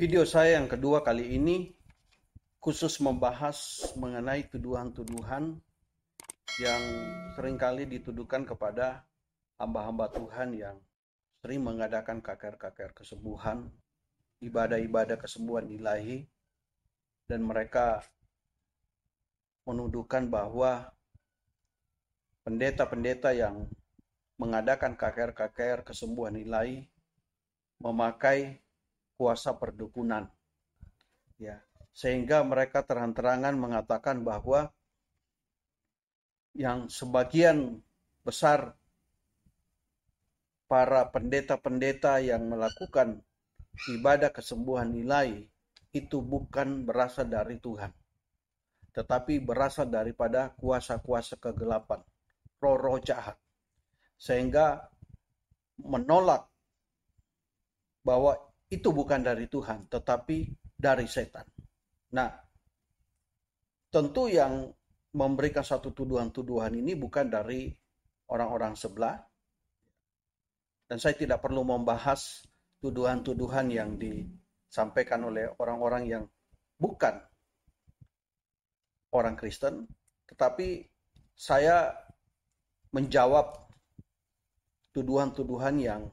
Video saya yang kedua kali ini khusus membahas mengenai tuduhan-tuduhan yang seringkali dituduhkan kepada hamba-hamba Tuhan yang sering mengadakan KKR-KKR kesembuhan, ibadah-ibadah kesembuhan ilahi, dan mereka menuduhkan bahwa pendeta-pendeta yang mengadakan KKR-KKR kesembuhan ilahi memakai kuasa perdukunan, ya, sehingga mereka terang-terangan mengatakan bahwa yang sebagian besar para pendeta-pendeta yang melakukan ibadah kesembuhan ilahi itu bukan berasal dari Tuhan, tetapi berasal daripada kuasa-kuasa kegelapan, roh-roh jahat, sehingga menolak bahwa itu bukan dari Tuhan, tetapi dari setan. Nah, tentu yang memberikan satu tuduhan-tuduhan ini bukan dari orang-orang sebelah, dan saya tidak perlu membahas tuduhan-tuduhan yang disampaikan oleh orang-orang yang bukan orang Kristen, tetapi saya menjawab tuduhan-tuduhan yang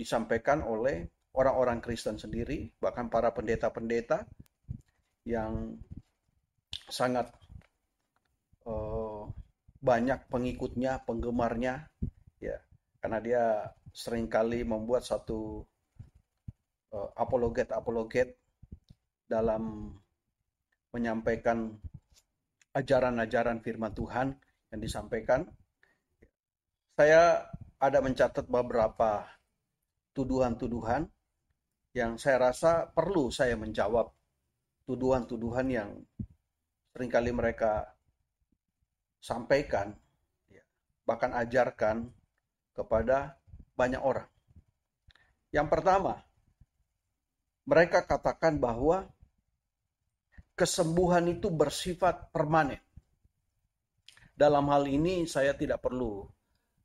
disampaikan oleh orang-orang Kristen sendiri, bahkan para pendeta-pendeta yang sangat banyak pengikutnya, penggemarnya, ya, karena dia seringkali membuat satu apologet dalam menyampaikan ajaran-ajaran firman Tuhan yang disampaikan. Saya ada mencatat beberapa tuduhan-tuduhan yang saya rasa perlu saya menjawab, tuduhan-tuduhan yang seringkali mereka sampaikan, bahkan ajarkan kepada banyak orang. Yang pertama, mereka katakan bahwa kesembuhan itu bersifat permanen. Dalam hal ini saya tidak perlu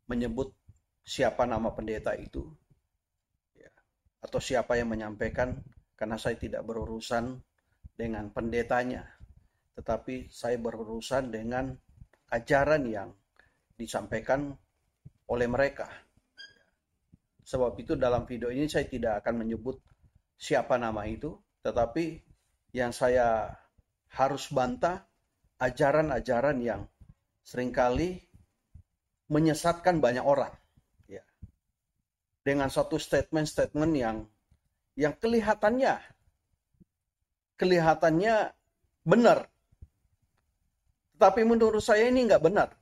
menyebut siapa nama pendeta itu, atau siapa yang menyampaikan, karena saya tidak berurusan dengan pendetanya, tetapi saya berurusan dengan ajaran yang disampaikan oleh mereka. Sebab itu dalam video ini saya tidak akan menyebut siapa nama itu, tetapi yang saya harus bantah ajaran-ajaran yang seringkali menyesatkan banyak orang, dengan satu statement-statement yang kelihatannya benar, tetapi menurut saya ini nggak benar,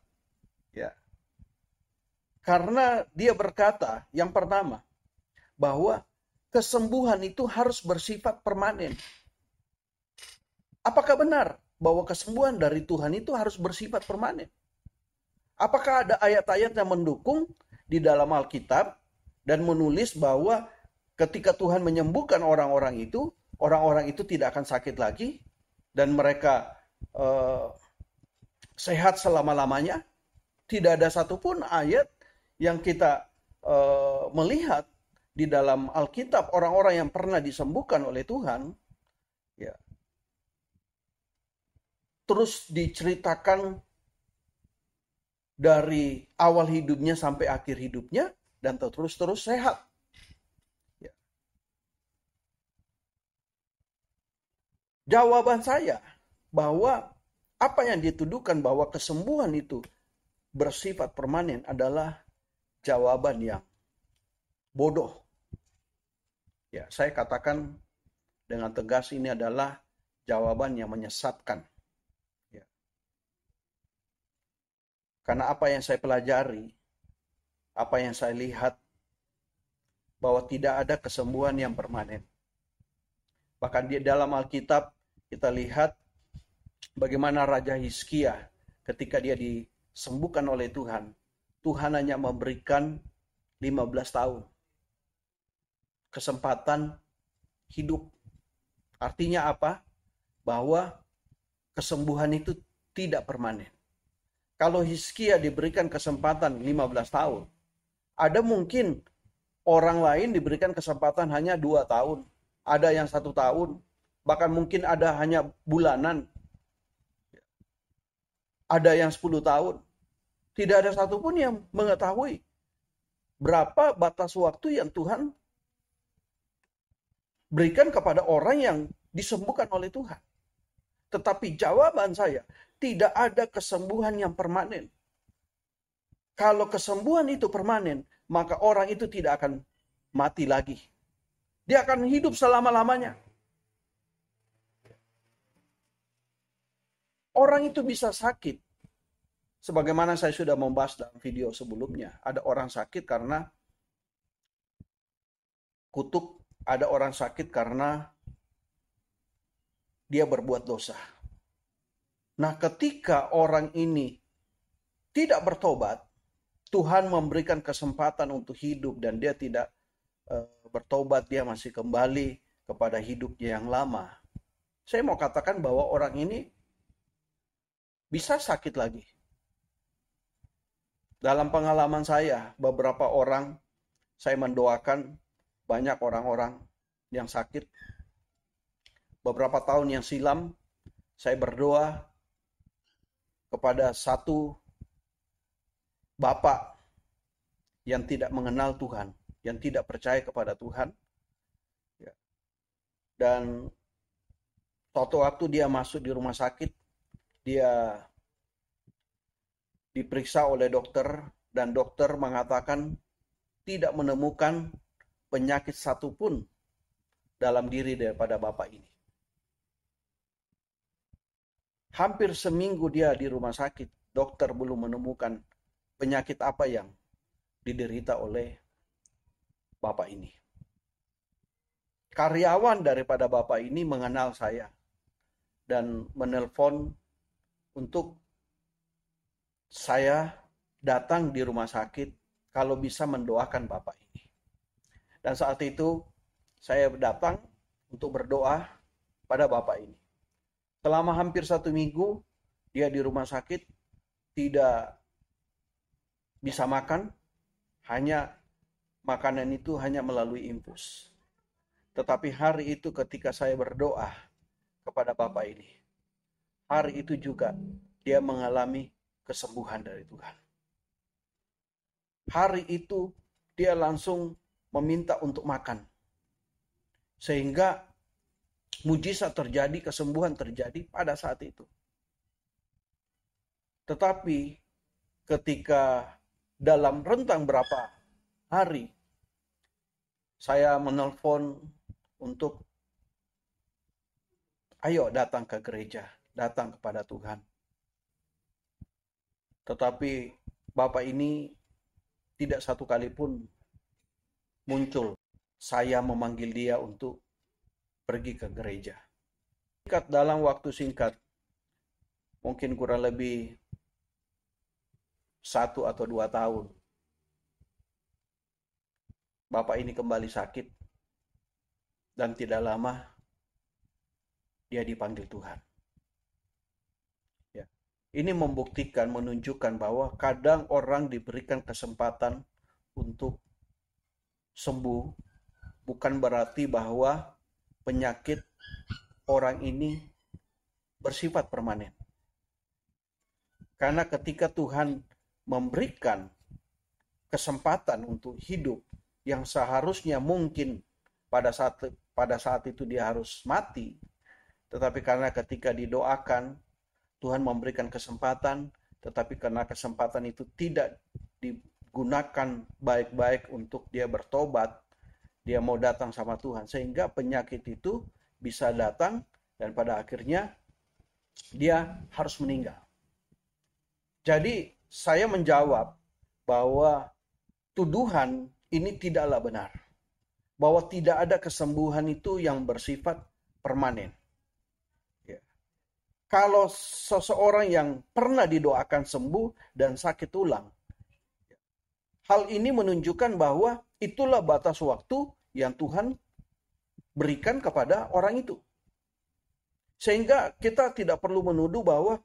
karena dia berkata yang pertama bahwa kesembuhan itu harus bersifat permanen. Apakah benar bahwa kesembuhan dari Tuhan itu harus bersifat permanen? Apakah ada ayat-ayat yang mendukung di dalam Alkitab dan menulis bahwa ketika Tuhan menyembuhkan orang-orang itu tidak akan sakit lagi dan mereka sehat selama-lamanya? Tidak ada satupun ayat yang kita melihat di dalam Alkitab orang-orang yang pernah disembuhkan oleh Tuhan, terus diceritakan dari awal hidupnya sampai akhir hidupnya dan terus-terus sehat. Jawaban saya bahwa apa yang dituduhkan bahwa kesembuhan itu bersifat permanen adalah jawaban yang bodoh. Saya katakan dengan tegas ini adalah jawaban yang menyesatkan. Karena apa yang saya pelajari, apa yang saya lihat, bahwa tidak ada kesembuhan yang permanen. Bahkan di dalam Alkitab kita lihat bagaimana Raja Hizkia ketika dia disembuhkan oleh Tuhan, Tuhan hanya memberikan 15 tahun kesempatan hidup. Artinya apa? Bahwa kesembuhan itu tidak permanen. Kalau Hizkia diberikan kesempatan 15 tahun, ada mungkin orang lain diberikan kesempatan hanya 2 tahun ada yang 1 tahun, bahkan mungkin ada hanya bulanan, ada yang 10 tahun. Tidak ada satupun yang mengetahui berapa batas waktu yang Tuhan berikan kepada orang yang disembuhkan oleh Tuhan. Tetapi jawaban saya, tidak ada kesembuhan yang permanen. Kalau kesembuhan itu permanen, maka orang itu tidak akan mati lagi. Dia akan hidup selama-lamanya. Orang itu bisa sakit. Sebagaimana saya sudah membahas dalam video sebelumnya. Ada orang sakit karena kutuk. Ada orang sakit karena dia berbuat dosa. Nah, ketika orang ini tidak bertobat, Tuhan memberikan kesempatan untuk hidup dan dia tidak bertobat, dia masih kembali kepada hidupnya yang lama. Saya mau katakan bahwa orang ini bisa sakit lagi. Dalam pengalaman saya, beberapa orang saya mendoakan, banyak orang-orang yang sakit. Beberapa tahun yang silam, saya berdoa kepada satu bapak yang tidak mengenal Tuhan, yang tidak percaya kepada Tuhan. Dan suatu waktu dia masuk di rumah sakit, dia diperiksa oleh dokter, dan dokter mengatakan tidak menemukan penyakit satupun dalam diri daripada bapak ini. Hampir seminggu dia di rumah sakit, dokter belum menemukan penyakit apa yang diderita oleh bapak ini. Karyawan daripada bapak ini mengenal saya dan menelpon untuk saya datang di rumah sakit kalau bisa mendoakan bapak ini. Dan saat itu saya datang untuk berdoa pada bapak ini. Selama hampir 1 minggu dia di rumah sakit, tidak bisa makan, hanya makanan itu hanya melalui infus. Tetapi hari itu ketika saya berdoa kepada bapak ini, hari itu juga dia mengalami kesembuhan dari Tuhan. Hari itu dia langsung meminta untuk makan. Sehingga mujizat terjadi, kesembuhan terjadi pada saat itu. Tetapi ketika dalam rentang berapa hari saya menelpon untuk ayo datang ke gereja, datang kepada Tuhan. Tetapi bapak ini tidak satu kali pun muncul. Saya memanggil dia untuk pergi ke gereja. Dalam waktu singkat, mungkin kurang lebih 1 atau 2 tahun, bapak ini kembali sakit dan tidak lama dia dipanggil Tuhan. Ini membuktikan, menunjukkan bahwa kadang orang diberikan kesempatan untuk sembuh, bukan berarti bahwa penyakit orang ini bersifat permanen. Karena ketika Tuhan memberikan kesempatan untuk hidup yang seharusnya mungkin pada saat itu dia harus mati, tetapi karena ketika didoakan, Tuhan memberikan kesempatan, tetapi karena kesempatan itu tidak digunakan baik-baik untuk dia bertobat, dia mau datang sama Tuhan, sehingga penyakit itu bisa datang dan pada akhirnya dia harus meninggal. Jadi saya menjawab bahwa tuduhan ini tidaklah benar, bahwa tidak ada kesembuhan itu yang bersifat permanen. Kalau seseorang yang pernah didoakan sembuh dan sakit ulang, hal ini menunjukkan bahwa itulah batas waktu yang Tuhan berikan kepada orang itu. Sehingga kita tidak perlu menuduh bahwa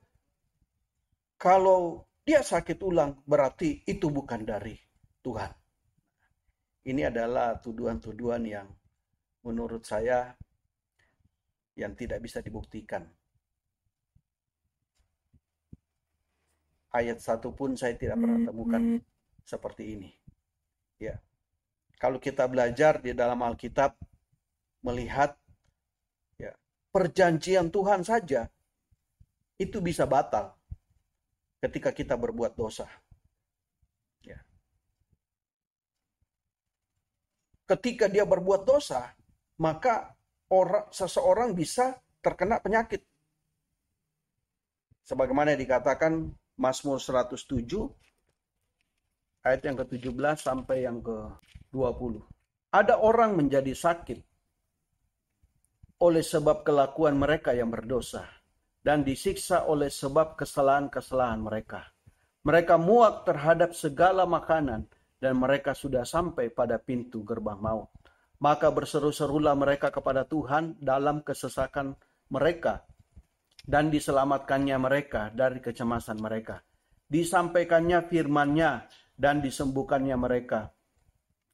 kalau dia sakit ulang berarti itu bukan dari Tuhan. Ini adalah tuduhan-tuduhan yang menurut saya yang tidak bisa dibuktikan. Ayat satu pun saya tidak pernah temukan seperti ini. Ya, kalau kita belajar di dalam Alkitab, melihat ya, perjanjian Tuhan saja itu bisa batal ketika kita berbuat dosa. Ya. Ketika dia berbuat dosa, maka seseorang bisa terkena penyakit. Sebagaimana dikatakan Mazmur 107 ayat yang ke-17 sampai yang ke-20. Ada orang menjadi sakit oleh sebab kelakuan mereka yang berdosa dan disiksa oleh sebab kesalahan-kesalahan mereka. Mereka muak terhadap segala makanan dan mereka sudah sampai pada pintu gerbang maut. Maka berseru-serulah mereka kepada Tuhan dalam kesesakan mereka dan diselamatkannya mereka dari kecemasan mereka. Disampaikannya firman-Nya dan disembuhkannya mereka.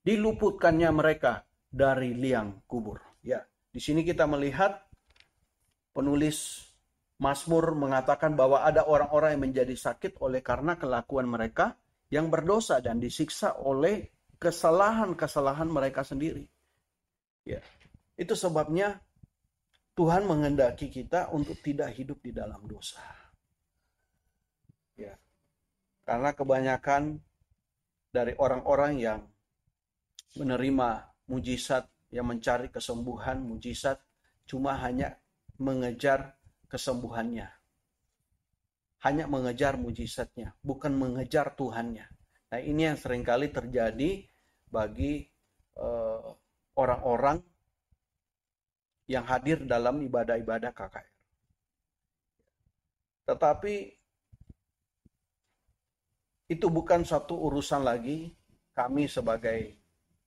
Diluputkannya mereka dari liang kubur. Ya, di sini kita melihat penulis Mazmur mengatakan bahwa ada orang-orang yang menjadi sakit oleh karena kelakuan mereka yang berdosa dan disiksa oleh kesalahan-kesalahan mereka sendiri. Ya, itu sebabnya Tuhan menghendaki kita untuk tidak hidup di dalam dosa. Ya, karena kebanyakan dari orang-orang yang menerima mujizat, yang mencari kesembuhan, mujizat, cuma hanya mengejar kesembuhannya. Hanya mengejar mujizatnya, bukan mengejar Tuhannya. Nah, ini yang seringkali terjadi bagi orang-orang yang hadir dalam ibadah-ibadah KKR. Tetapi itu bukan satu urusan lagi kami sebagai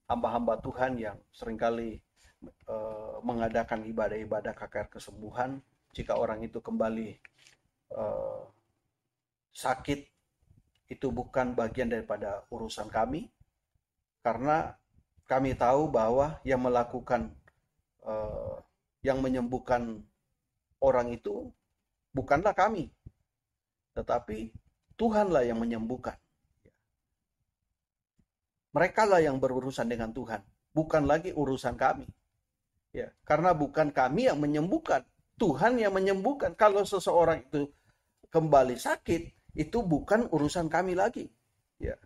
hamba-hamba Tuhan yang seringkali mengadakan ibadah-ibadah KKR kesembuhan. Jika orang itu kembali sakit, itu bukan bagian daripada urusan kami, karena kami tahu bahwa yang melakukan yang menyembuhkan orang itu bukanlah kami, tetapi Tuhanlah yang menyembuhkan. Mereka lah yang berurusan dengan Tuhan, bukan lagi urusan kami. Ya, karena bukan kami yang menyembuhkan, Tuhan yang menyembuhkan. Kalau seseorang itu kembali sakit, itu bukan urusan kami lagi. Ya.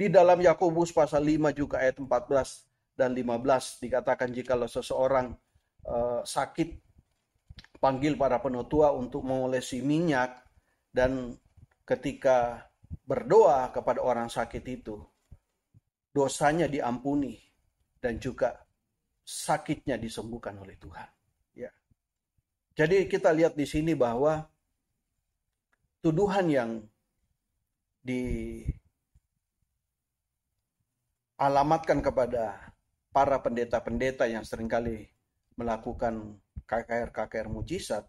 Di dalam Yakobus pasal 5 juga ayat 14 dan 15 dikatakan jikalau seseorang sakit, panggil para penutua untuk mengolesi minyak, dan ketika berdoa kepada orang sakit itu, dosanya diampuni dan juga sakitnya disembuhkan oleh Tuhan. Ya. Jadi kita lihat di sini bahwa tuduhan yang dialamatkan kepada para pendeta-pendeta yang seringkali melakukan KKR mujizat,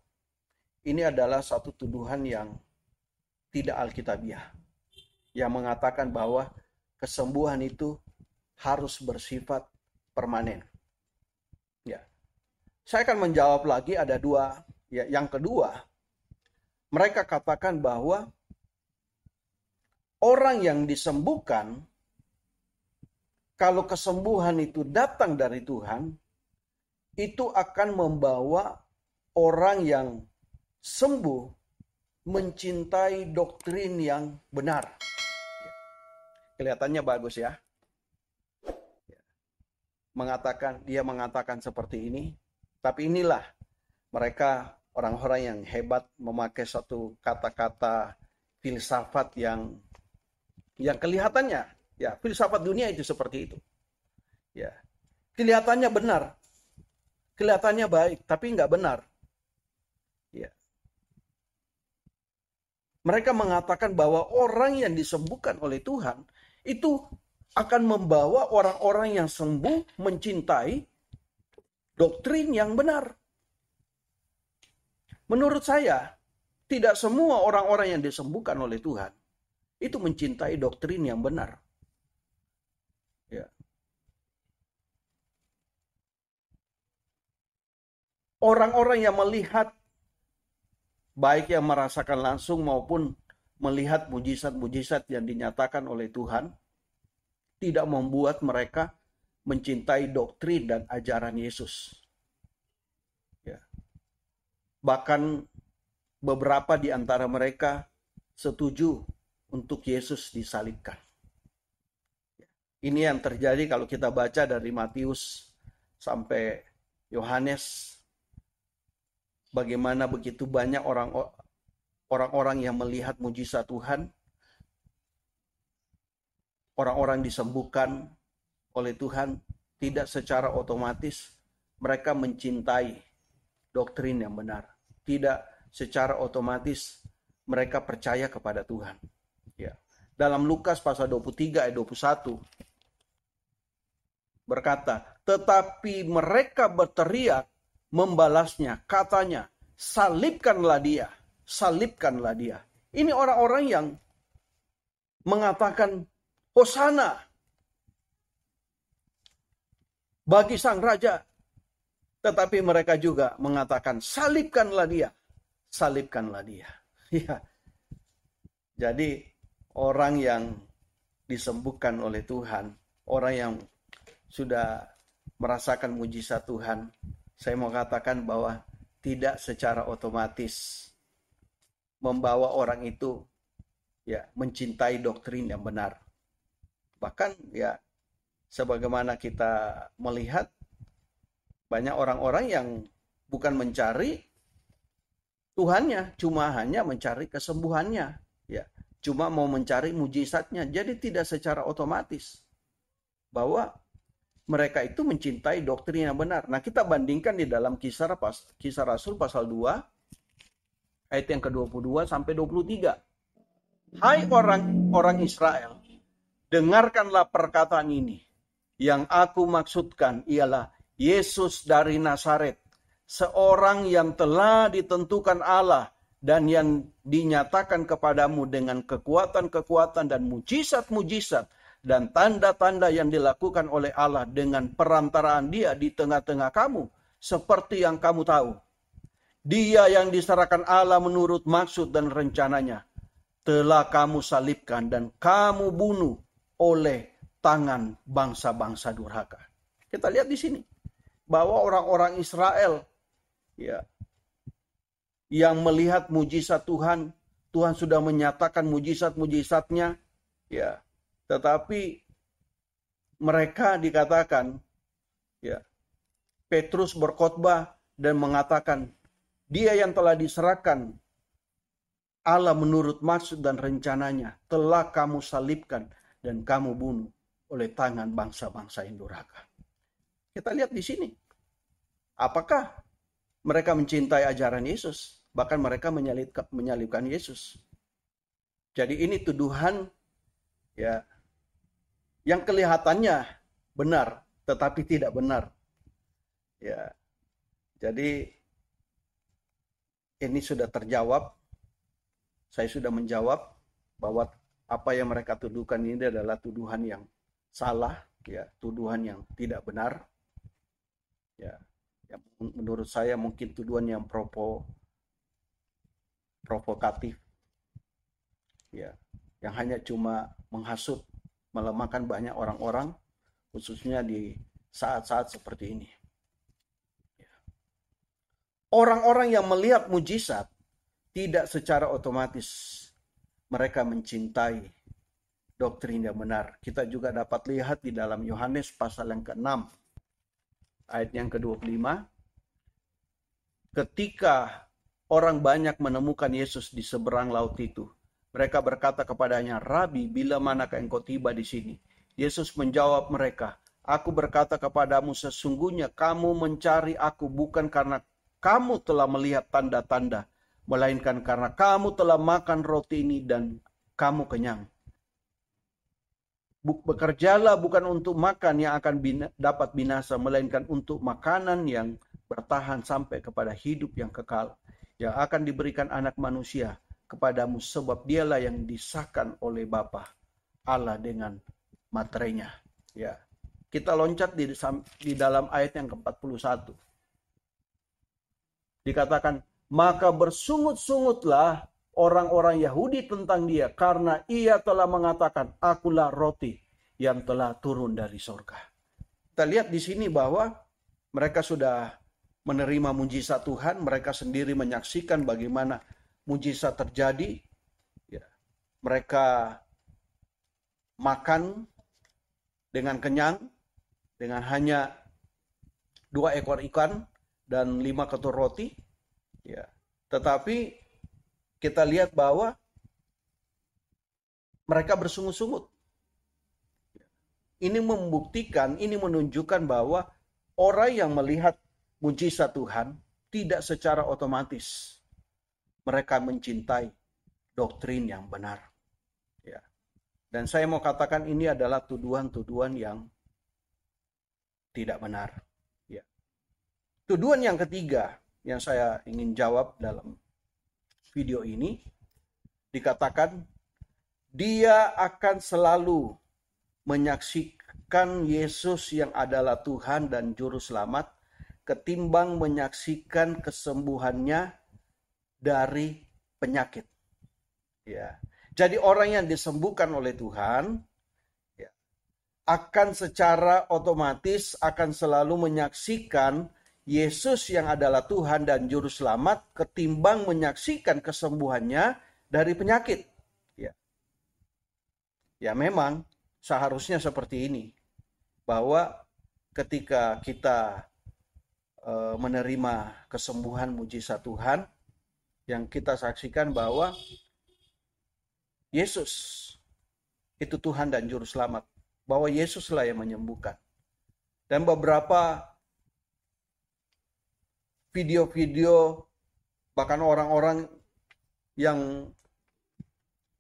ini adalah satu tuduhan yang tidak alkitabiah, yang mengatakan bahwa kesembuhan itu harus bersifat permanen. Ya, saya akan menjawab lagi, ada dua. Ya, yang kedua, mereka katakan bahwa orang yang disembuhkan, kalau kesembuhan itu datang dari Tuhan, itu akan membawa orang yang sembuh mencintai doktrin yang benar. Kelihatannya bagus ya. Dia mengatakan seperti ini, tapi inilah mereka orang-orang yang hebat memakai satu kata-kata filsafat yang kelihatannya, ya, filsafat dunia itu seperti itu. Ya. Kelihatannya benar. Kelihatannya baik, tapi nggak benar. Ya. Mereka mengatakan bahwa orang yang disembuhkan oleh Tuhan itu akan membawa orang-orang yang sembuh mencintai doktrin yang benar. Menurut saya, tidak semua orang-orang yang disembuhkan oleh Tuhan itu mencintai doktrin yang benar. Ya. Orang-orang yang melihat, baik yang merasakan langsung maupun melihat mujizat-mujizat yang dinyatakan oleh Tuhan, tidak membuat mereka mencintai doktrin dan ajaran Yesus. Ya. Bahkan beberapa di antara mereka setuju untuk Yesus disalibkan. Ini yang terjadi kalau kita baca dari Matius sampai Yohanes, bagaimana begitu banyak orang-orang yang melihat mujizat Tuhan, orang-orang disembuhkan oleh Tuhan, tidak secara otomatis mereka mencintai doktrin yang benar. Tidak secara otomatis mereka percaya kepada Tuhan. Ya. Dalam Lukas pasal 23 ayat 21 berkata, tetapi mereka berteriak membalasnya, katanya, salibkanlah dia, salibkanlah dia. Ini orang-orang yang mengatakan Hosana bagi sang raja. Tetapi mereka juga mengatakan salibkanlah dia, salibkanlah dia. Ya. Jadi orang yang disembuhkan oleh Tuhan, orang yang sudah merasakan mujizat Tuhan, saya mau katakan bahwa tidak secara otomatis membawa orang itu ya mencintai doktrin yang benar. Bahkan ya sebagaimana kita melihat banyak orang-orang yang bukan mencari Tuhannya, cuma hanya mencari kesembuhannya, ya, cuma mau mencari mujizatnya. Jadi tidak secara otomatis bahwa mereka itu mencintai doktrin yang benar. Nah, kita bandingkan di dalam Kisah Rasul pasal 2 ayat yang ke-22 sampai 23. Hai orang Israel, dengarkanlah perkataan ini. Yang aku maksudkan ialah Yesus dari Nazaret, seorang yang telah ditentukan Allah dan yang dinyatakan kepadamu dengan kekuatan-kekuatan dan mujizat-mujizat dan tanda-tanda yang dilakukan oleh Allah dengan perantaraan dia di tengah-tengah kamu, seperti yang kamu tahu. Dia yang diserahkan Allah menurut maksud dan rencananya, telah kamu salibkan dan kamu bunuh oleh tangan bangsa-bangsa durhaka. Kita lihat di sini bahwa orang-orang Israel ya yang melihat mujizat Tuhan, Tuhan sudah menyatakan mujizat-mujizatnya, ya. Tetapi mereka dikatakan, ya, Petrus berkhotbah dan mengatakan, dia yang telah diserahkan Allah menurut maksud dan rencananya, telah kamu salibkan dan kamu bunuh oleh tangan bangsa-bangsa yang durhaka. Kita lihat di sini. Apakah mereka mencintai ajaran Yesus? Bahkan mereka menyalibkan Yesus. Jadi ini tuduhan ya yang kelihatannya benar tetapi tidak benar. Ya. Jadi ini sudah terjawab. Saya sudah menjawab bahwa apa yang mereka tuduhkan ini adalah tuduhan yang salah, ya, tuduhan yang tidak benar. Ya, yang menurut saya mungkin tuduhan yang provokatif. Ya, yang hanya cuma menghasut, melemahkan banyak orang-orang, khususnya di saat-saat seperti ini. Orang-orang yang melihat mujizat tidak secara otomatis mereka mencintai doktrin yang benar. Kita juga dapat lihat di dalam Yohanes pasal yang ke-6 ayat yang ke-25. Ketika orang banyak menemukan Yesus di seberang laut itu, mereka berkata kepadanya, Rabi, bila manakah engkau tiba di sini? Yesus menjawab mereka, aku berkata kepadamu sesungguhnya kamu mencari aku bukan karena kamu telah melihat tanda-tanda, melainkan karena kamu telah makan roti ini dan kamu kenyang. Bekerjalah bukan untuk makan yang akan dapat binasa, melainkan untuk makanan yang bertahan sampai kepada hidup yang kekal, yang akan diberikan anak manusia kepadamu, sebab dialah yang disahkan oleh Bapa Allah dengan materainya. Ya, kita loncat di dalam ayat yang ke-41. Dikatakan, maka bersungut-sungutlah orang-orang Yahudi tentang dia, karena ia telah mengatakan, akulah roti yang telah turun dari surga. Kita lihat di sini bahwa mereka sudah menerima mujizat Tuhan, mereka sendiri menyaksikan bagaimana mujizat terjadi. Ya, mereka makan dengan kenyang, dengan hanya 2 ekor ikan dan 5 ketur roti. Ya. Tetapi kita lihat bahwa mereka bersungut-sungut. Ini membuktikan, ini menunjukkan bahwa orang yang melihat mujizat Tuhan tidak secara otomatis mereka mencintai doktrin yang benar. Ya. Dan saya mau katakan ini adalah tuduhan-tuduhan yang tidak benar. Ya. Tuduhan yang ketiga yang saya ingin jawab dalam video ini, dikatakan dia akan selalu menyaksikan Yesus yang adalah Tuhan dan Juru Selamat ketimbang menyaksikan kesembuhannya dari penyakit. Ya. Jadi orang yang disembuhkan oleh Tuhan ya, akan secara otomatis akan selalu menyaksikan Yesus yang adalah Tuhan dan Juru Selamat ketimbang menyaksikan kesembuhannya dari penyakit. Ya, ya memang seharusnya seperti ini. Bahwa ketika kita menerima kesembuhan mujizat Tuhan, yang kita saksikan bahwa Yesus itu Tuhan dan Juru Selamat. Bahwa Yesuslah yang menyembuhkan. Dan beberapa video-video bahkan orang-orang yang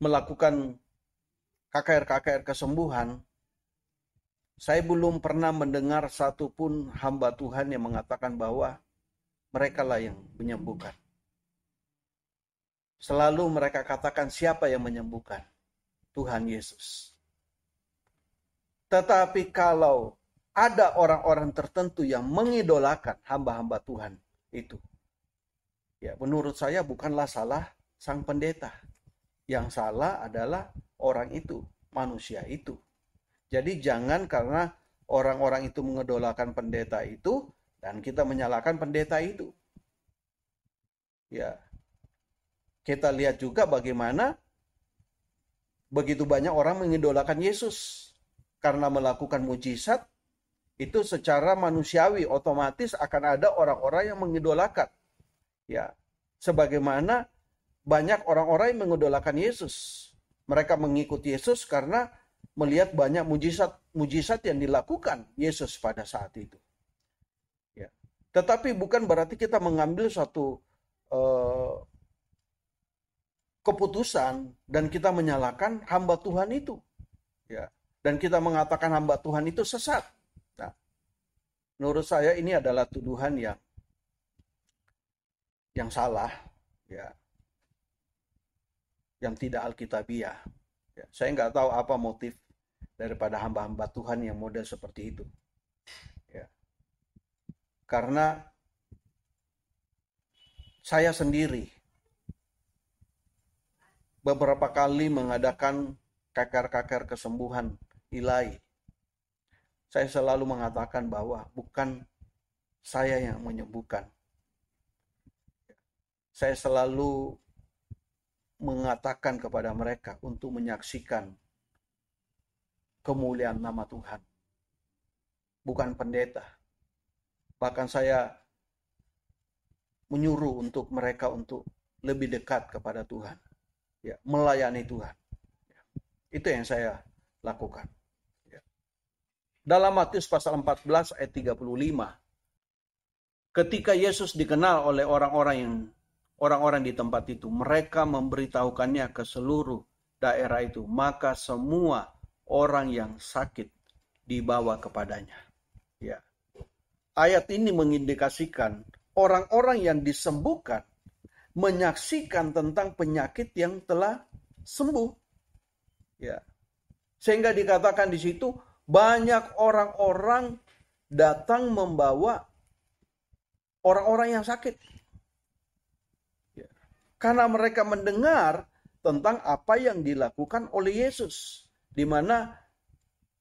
melakukan KKR kesembuhan, saya belum pernah mendengar satupun hamba Tuhan yang mengatakan bahwa mereka lah yang menyembuhkan. Selalu mereka katakan siapa yang menyembuhkan? Tuhan Yesus. Tetapi kalau ada orang-orang tertentu yang mengidolakan hamba-hamba Tuhan itu, ya menurut saya bukanlah salah sang pendeta. Yang salah adalah orang itu, manusia itu. Jadi jangan karena orang-orang itu mengidolakan pendeta itu dan kita menyalahkan pendeta itu. Ya. Kita lihat juga bagaimana begitu banyak orang mengidolakan Yesus karena melakukan mujizat. Itu secara manusiawi otomatis akan ada orang-orang yang mengidolakan. Ya, sebagaimana banyak orang-orang yang mengidolakan Yesus. Mereka mengikuti Yesus karena melihat banyak mujizat yang dilakukan Yesus pada saat itu. Ya. Tetapi bukan berarti kita mengambil suatu keputusan dan kita menyalahkan hamba Tuhan itu. Ya. Dan kita mengatakan hamba Tuhan itu sesat. Nah, menurut saya ini adalah tuduhan yang salah, ya, yang tidak alkitabiah. Ya, saya nggak tahu apa motif daripada hamba-hamba Tuhan yang model seperti itu. Ya. Karena saya sendiri beberapa kali mengadakan KKR kesembuhan ilahi. Saya selalu mengatakan bahwa bukan saya yang menyembuhkan. Saya selalu mengatakan kepada mereka untuk menyaksikan kemuliaan nama Tuhan. Bukan pendeta. Bahkan saya menyuruh untuk mereka untuk lebih dekat kepada Tuhan. Ya, melayani Tuhan. Ya, itu yang saya lakukan. Ya. Dalam Matius pasal 14 ayat 35, ketika Yesus dikenal oleh orang-orang di tempat itu, mereka memberitahukannya ke seluruh daerah itu, maka semua orang yang sakit dibawa kepadanya. Ya. Ayat ini mengindikasikan orang-orang yang disembuhkan menyaksikan tentang penyakit yang telah sembuh. Ya. Sehingga dikatakan di situ banyak orang-orang datang membawa orang-orang yang sakit. Karena mereka mendengar tentang apa yang dilakukan oleh Yesus. Di mana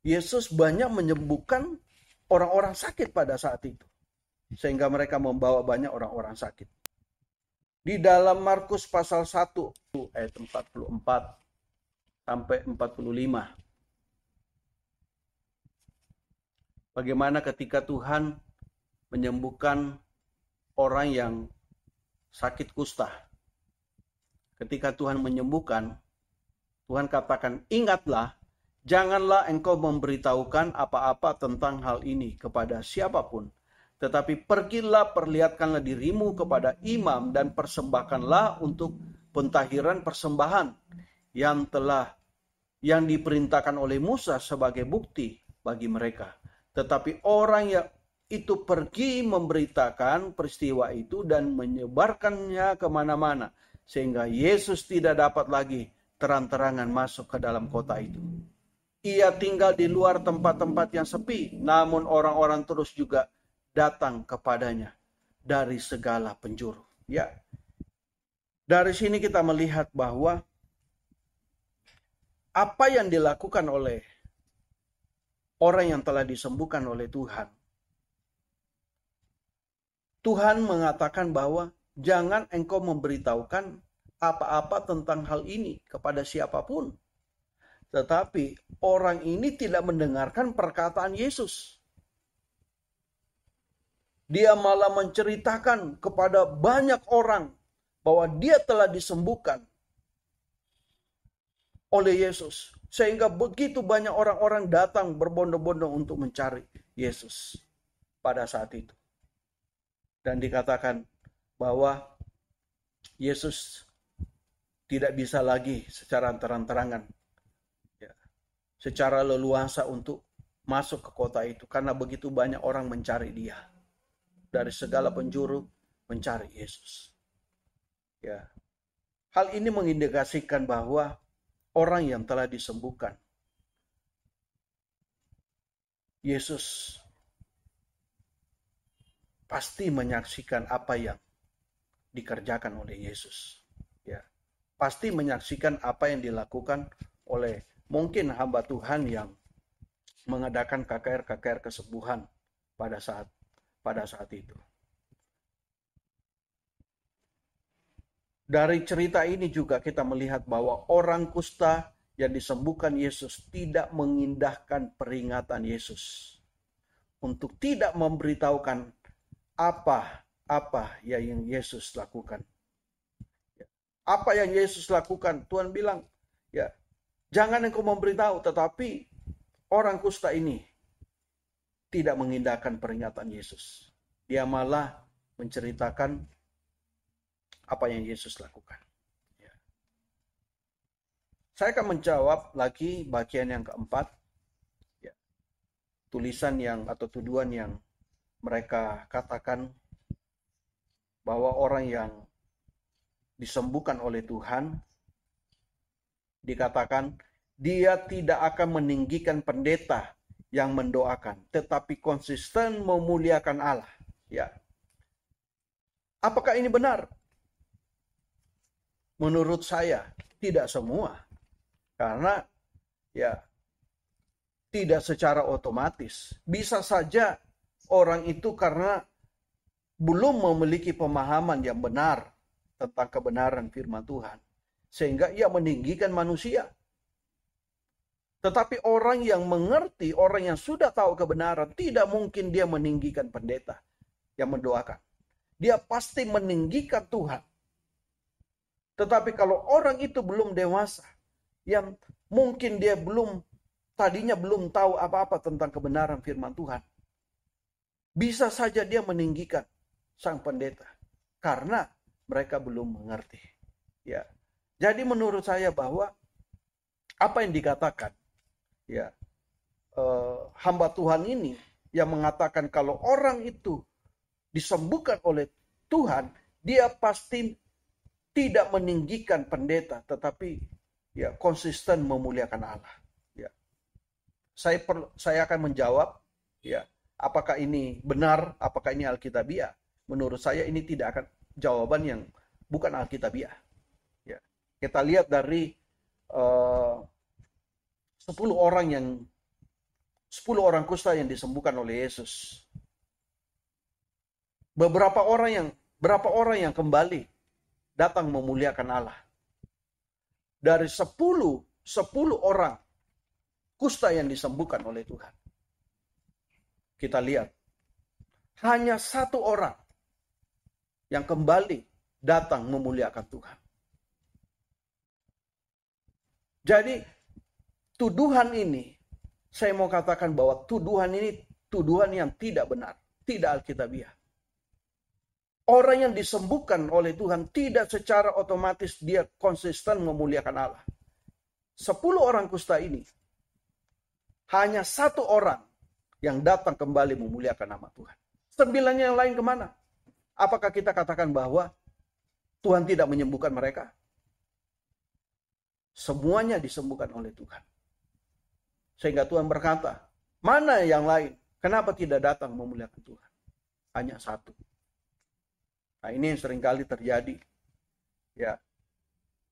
Yesus banyak menyembuhkan orang-orang sakit pada saat itu. Sehingga mereka membawa banyak orang-orang sakit. Di dalam Markus pasal 1 ayat 44 sampai 45. Bagaimana ketika Tuhan menyembuhkan orang yang sakit kusta. Ketika Tuhan menyembuhkan, Tuhan katakan, ingatlah, janganlah engkau memberitahukan apa-apa tentang hal ini kepada siapapun. Tetapi pergilah, perlihatkanlah dirimu kepada imam dan persembahkanlah untuk pentahiran persembahan yang diperintahkan oleh Musa sebagai bukti bagi mereka. Tetapi orang yang itu pergi memberitakan peristiwa itu dan menyebarkannya kemana-mana. Sehingga Yesus tidak dapat lagi terang-terangan masuk ke dalam kota itu. Ia tinggal di luar tempat-tempat yang sepi. Namun orang-orang terus juga datang kepadanya dari segala penjuru. Ya, dari sini kita melihat bahwa apa yang dilakukan oleh orang yang telah disembuhkan oleh Tuhan. Tuhan mengatakan bahwa jangan engkau memberitahukan apa-apa tentang hal ini kepada siapapun. Tetapi orang ini tidak mendengarkan perkataan Yesus. Dia malah menceritakan kepada banyak orang bahwa dia telah disembuhkan oleh Yesus. Sehingga begitu banyak orang-orang datang berbondong-bondong untuk mencari Yesus pada saat itu. Dan dikatakan bahwa Yesus tidak bisa lagi secara terang-terangan, secara leluasa untuk masuk ke kota itu. Karena begitu banyak orang mencari dia. Dari segala penjuru mencari Yesus. Ya. Hal ini mengindikasikan bahwa orang yang telah disembuhkan, Yesus pasti menyaksikan apa yang dikerjakan oleh Yesus. Ya. Pasti menyaksikan apa yang dilakukan oleh mungkin hamba Tuhan yang mengadakan KKR kesembuhan pada saat itu. Dari cerita ini juga kita melihat bahwa orang kusta yang disembuhkan Yesus tidak mengindahkan peringatan Yesus untuk tidak memberitahukan apa yang Yesus lakukan. Apa yang Yesus lakukan, Tuhan bilang, ya, jangan engkau memberitahu, tetapi orang kusta ini tidak mengindahkan peringatan Yesus. Dia malah menceritakan apa yang Yesus lakukan. Ya. Saya akan menjawab lagi bagian yang keempat. Ya. Tulisan atau tuduhan yang mereka katakan bahwa orang yang disembuhkan oleh Tuhan, dikatakan dia tidak akan meninggikan pendeta yang mendoakan, tetapi konsisten memuliakan Allah. Ya. Apakah ini benar? Menurut saya tidak semua. Karena ya tidak secara otomatis. Bisa saja orang itu karena belum memiliki pemahaman yang benar tentang kebenaran firman Tuhan, sehingga ia meninggikan manusia. Tetapi orang yang mengerti, orang yang sudah tahu kebenaran, tidak mungkin dia meninggikan pendeta yang mendoakan. Dia pasti meninggikan Tuhan. Tetapi kalau orang itu belum dewasa, yang mungkin dia tadinya belum tahu apa-apa tentang kebenaran firman Tuhan, bisa saja dia meninggikan sang pendeta karena mereka belum mengerti. Ya. Jadi menurut saya bahwa apa yang dikatakan hamba Tuhan ini yang mengatakan kalau orang itu disembuhkan oleh Tuhan, dia pasti tidak meninggikan pendeta, tetapi konsisten memuliakan Allah. Ya. Saya akan menjawab, apakah ini benar, apakah ini alkitabiah? Menurut saya ini tidak akan jawaban yang bukan alkitabiah. Kita lihat dari 10 orang 10 orang kusta yang disembuhkan oleh Yesus. Berapa orang yang kembali datang memuliakan Allah. Dari 10 orang kusta yang disembuhkan oleh Tuhan. Kita lihat, hanya 1 orang yang kembali datang memuliakan Tuhan. Jadi, tuduhan ini, saya mau katakan bahwa tuduhan ini tuduhan yang tidak benar, tidak alkitabiah. Orang yang disembuhkan oleh Tuhan tidak secara otomatis dia konsisten memuliakan Allah. 10 orang kusta ini, hanya 1 orang yang datang kembali memuliakan nama Tuhan. 9 yang lain kemana? Apakah kita katakan bahwa Tuhan tidak menyembuhkan mereka? Semuanya disembuhkan oleh Tuhan. Sehingga Tuhan berkata, mana yang lain? Kenapa tidak datang memuliakan Tuhan? Hanya 1. Nah, ini yang seringkali terjadi. Ya.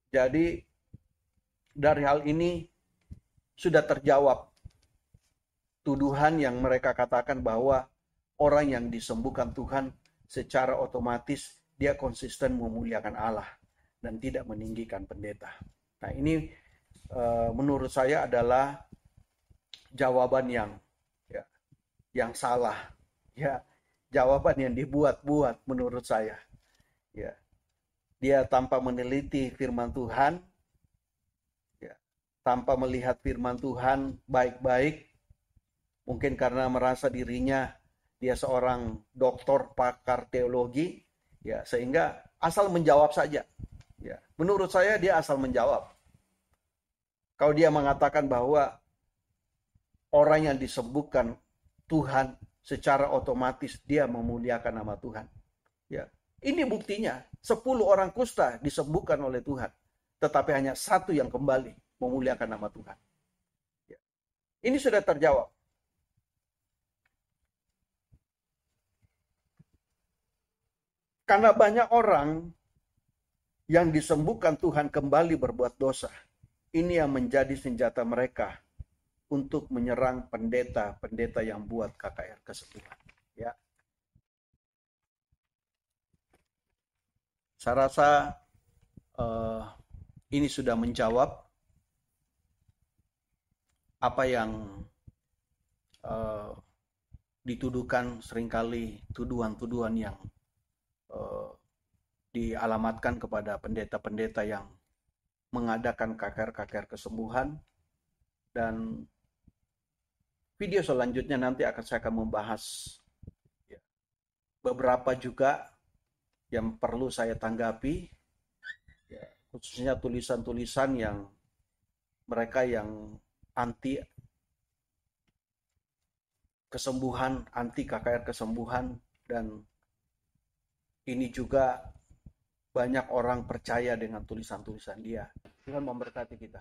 Jadi dari hal ini sudah terjawab tuduhan yang mereka katakan bahwa orang yang disembuhkan Tuhan secara otomatis dia konsisten memuliakan Allah dan tidak meninggikan pendeta. Nah, ini menurut saya adalah jawaban yang salah. Ya, jawaban yang dibuat-buat menurut saya. Ya. Dia tanpa meneliti firman Tuhan, ya, tanpa melihat firman Tuhan baik-baik, mungkin karena merasa dirinya dia seorang doktor pakar teologi, ya, sehingga asal menjawab saja. Ya, menurut saya dia asal menjawab. Kalau dia mengatakan bahwa orang yang disembuhkan Tuhan secara otomatis dia memuliakan nama Tuhan. Ya, ini buktinya 10 orang kusta disembuhkan oleh Tuhan, tetapi hanya 1 yang kembali memuliakan nama Tuhan. Ya. Ini sudah terjawab. Karena banyak orang yang disembuhkan Tuhan kembali berbuat dosa. Ini yang menjadi senjata mereka untuk menyerang pendeta-pendeta yang buat KKR kesembuhan. Ya. Saya rasa ini sudah menjawab apa yang dituduhkan seringkali tuduhan-tuduhan yang dialamatkan kepada pendeta-pendeta yang mengadakan KKR kesembuhan. Dan video selanjutnya nanti saya akan membahas beberapa juga yang perlu saya tanggapi, khususnya tulisan-tulisan yang mereka yang anti kesembuhan, anti KKR kesembuhan, dan ini juga banyak orang percaya dengan tulisan-tulisan dia. Tuhan memberkati kita.